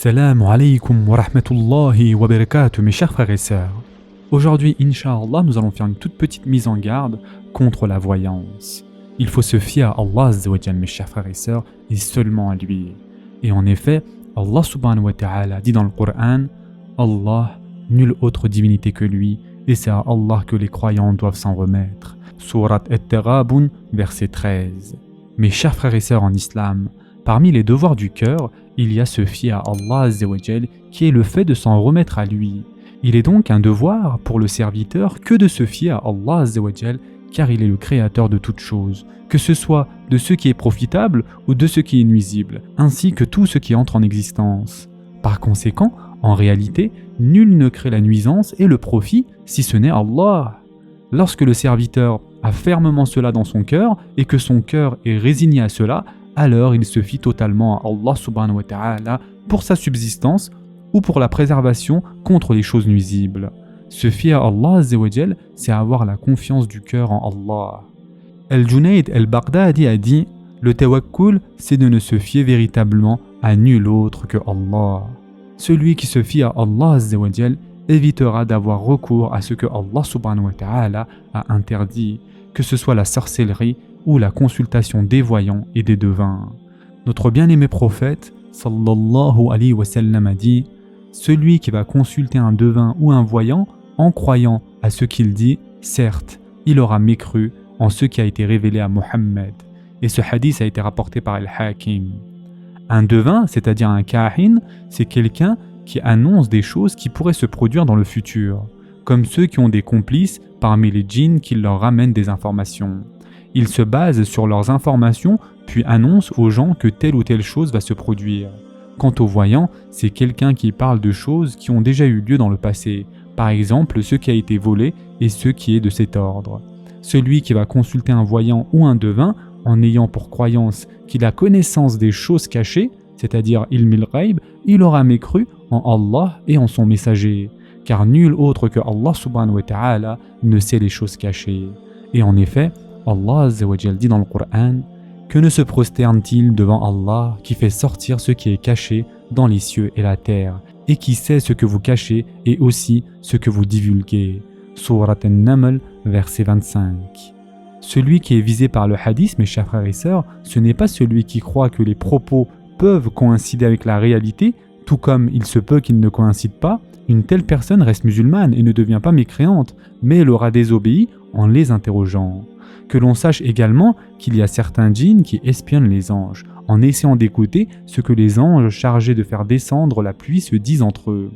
Assalamu alaikum wa rahmatullahi wa barakatuh, mes chers frères et sœurs. Aujourd'hui, Inch'Allah, nous allons faire une toute petite mise en garde contre la voyance. Il faut se fier à Allah Azza wa Jal, mes chers frères et sœurs, et seulement à lui. Et en effet, Allah subhanahu wa ta'ala dit dans le Coran, Allah, nulle autre divinité que lui, et c'est à Allah que les croyants doivent s'en remettre. Surat At-Taghabun, verset 13. Mes chers frères et sœurs en islam, parmi les devoirs du cœur, il y a se fier à Allah Azza wa Jal, qui est le fait de s'en remettre à lui. Il est donc un devoir pour le serviteur que de se fier à Allah Azza wa Jal, car il est le créateur de toutes choses, que ce soit de ce qui est profitable ou de ce qui est nuisible, ainsi que tout ce qui entre en existence. Par conséquent, en réalité, nul ne crée la nuisance et le profit si ce n'est Allah. Lorsque le serviteur a fermement cela dans son cœur et que son cœur est résigné à cela, alors il se fie totalement à Allah subhanahu wa ta'ala pour sa subsistance ou pour la préservation contre les choses nuisibles. Se fier à Allah Azza wa Jal, c'est avoir la confiance du cœur en Allah. Al-Junayd al-Baghdadi a dit « Le tawakkul, c'est de ne se fier véritablement à nul autre que Allah. » Celui qui se fie à Allah Azza wa Jal évitera d'avoir recours à ce que Allah subhanahu wa ta'ala a interdit, que ce soit la sorcellerie ou la consultation des voyants et des devins. Notre bien-aimé prophète, sallallahu alayhi wa sallam, a dit « Celui qui va consulter un devin ou un voyant en croyant à ce qu'il dit, certes, il aura mécru en ce qui a été révélé à Mohammed. » Et ce hadith a été rapporté par Al-Hakim. Un devin, c'est-à-dire un kahin, c'est quelqu'un qui annonce des choses qui pourraient se produire dans le futur, comme ceux qui ont des complices parmi les djinns qui leur ramènent des informations. Ils se basent sur leurs informations puis annoncent aux gens que telle ou telle chose va se produire. Quant au voyant, c'est quelqu'un qui parle de choses qui ont déjà eu lieu dans le passé, par exemple ce qui a été volé et ce qui est de cet ordre. Celui qui va consulter un voyant ou un devin en ayant pour croyance qu'il a connaissance des choses cachées, c'est-à-dire ilmil ghaib, il aura mécru en Allah et en son messager, car nul autre que Allah subhanahu wa ta'ala ne sait les choses cachées. Et en effet, Allah Azza wa Jal dit dans le Coran « Que ne se prosterne-t-il devant Allah qui fait sortir ce qui est caché dans les cieux et la terre, et qui sait ce que vous cachez et aussi ce que vous divulguez » Surat An-Naml, verset 25. Celui qui est visé par le hadith, mes chers frères et sœurs, ce n'est pas celui qui croit que les propos peuvent coïncider avec la réalité, tout comme il se peut qu'ils ne coïncident pas. Une telle personne reste musulmane et ne devient pas mécréante, mais elle aura désobéi en les interrogeant. Que l'on sache également qu'il y a certains djinns qui espionnent les anges, en essayant d'écouter ce que les anges chargés de faire descendre la pluie se disent entre eux.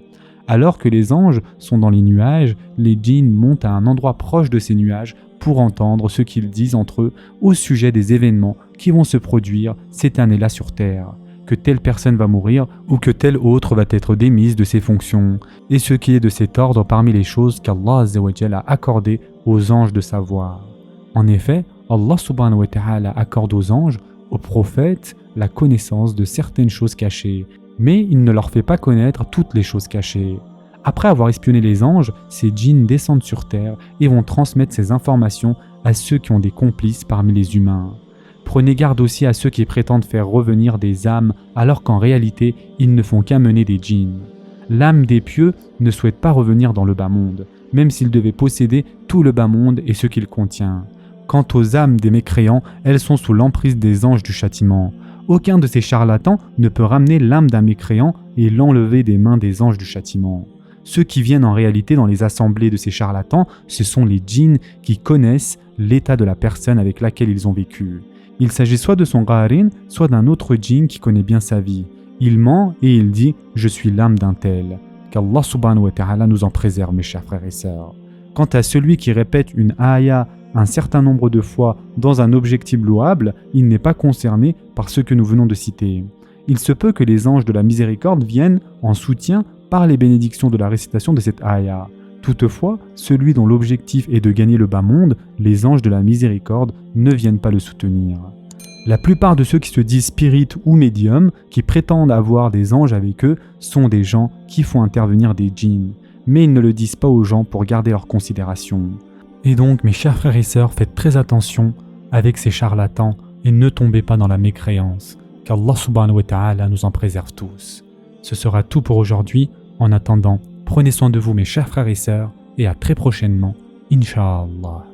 Alors que les anges sont dans les nuages, les djinns montent à un endroit proche de ces nuages pour entendre ce qu'ils disent entre eux au sujet des événements qui vont se produire cette année-là sur terre, que telle personne va mourir ou que telle autre va être démise de ses fonctions, et ce qui est de cet ordre parmi les choses qu'Allah Azza wa Jal a accordé aux anges de savoir. En effet, Allah subhanahu wa ta'ala accorde aux anges, aux prophètes, la connaissance de certaines choses cachées, mais il ne leur fait pas connaître toutes les choses cachées. Après avoir espionné les anges, ces djinns descendent sur terre et vont transmettre ces informations à ceux qui ont des complices parmi les humains. Prenez garde aussi à ceux qui prétendent faire revenir des âmes alors qu'en réalité, ils ne font qu'amener des djinns. L'âme des pieux ne souhaite pas revenir dans le bas monde, même s'il devait posséder tout le bas monde et ce qu'il contient. Quant aux âmes des mécréants, elles sont sous l'emprise des anges du châtiment. Aucun de ces charlatans ne peut ramener l'âme d'un mécréant et l'enlever des mains des anges du châtiment. Ceux qui viennent en réalité dans les assemblées de ces charlatans, ce sont les djinns qui connaissent l'état de la personne avec laquelle ils ont vécu. Il s'agit soit de son gharin, soit d'un autre djinn qui connaît bien sa vie. Il ment et il dit « Je suis l'âme d'un tel ». Qu'Allah subhanahu wa ta'ala nous en préserve, mes chers frères et sœurs. Quant à celui qui répète une ayah un certain nombre de fois dans un objectif louable, il n'est pas concerné par ce que nous venons de citer. Il se peut que les anges de la miséricorde viennent en soutien par les bénédictions de la récitation de cette ayah. Toutefois, celui dont l'objectif est de gagner le bas monde, les anges de la miséricorde ne viennent pas le soutenir. La plupart de ceux qui se disent spirites ou médiums, qui prétendent avoir des anges avec eux, sont des gens qui font intervenir des djinns, mais ils ne le disent pas aux gens pour garder leur considération. Et donc, mes chers frères et sœurs, faites très attention avec ces charlatans et ne tombez pas dans la mécréance, qu'Allah subhanahu wa ta'ala nous en préserve tous. Ce sera tout pour aujourd'hui. En attendant, prenez soin de vous mes chers frères et sœurs et à très prochainement, Inch'Allah.